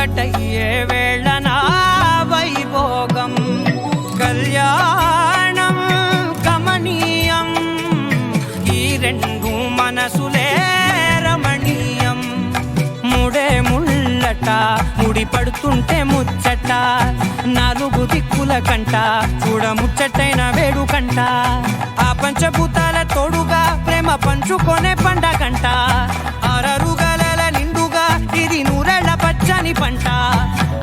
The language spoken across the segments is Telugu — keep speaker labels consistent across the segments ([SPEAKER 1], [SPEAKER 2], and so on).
[SPEAKER 1] ఒకటయ్యే వేళ నా వైభోగం కళ్యాణం కమనీయం ఈ రెండు మనసులే రమణీయం ముడే ముళ్ళట ముడి పడుతుంటే ముచ్చట నాలుగు దిక్కుల కంట చూడ ముచ్చటైన వేడుకంట ఆ పంచభూతాల తోడుగా ప్రేమ పంచుకొనే పండగంట ఆరరుగల నిండుగా ఇది నూరెళ్ళ పచ్చని పంట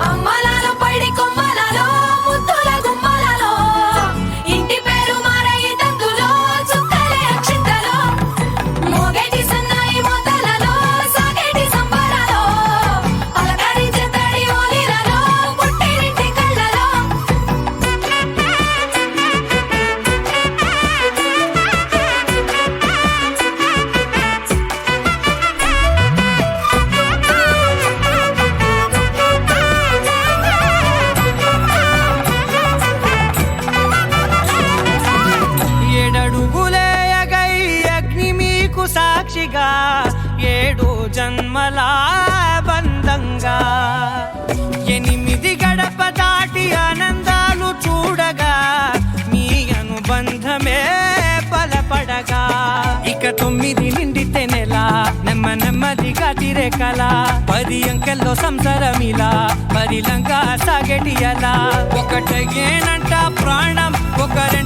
[SPEAKER 2] అమ్మలాలో పడి కొమ్మలలో ముద్దుల గుమ్మలలో ఇంటి పేరు మారయి తందులో చుక్కలే అక్షింతలో మోగేటి సన్నాయి మోతలలో సాగేటి సంబరాలో అలకరించే తడి ఓలిలలో పుట్టినింటి కళ్ళలో
[SPEAKER 1] ఏడడుగులేయగై అగ్ని మీకు సాక్షిగా ఏడు జన్మల బంధంగా 8 గడప దాటి ఆనందాలు చూడగా మీ అనుబంధమే బలపడగా ఇక 9 నిండితే నెల నెమ్మదిగా తిరేకల 10 అంకెల్లో సంసారమిలా పరిలంగా సాగేటి అలా ఒకటేనంట ప్రాణం ఒకరే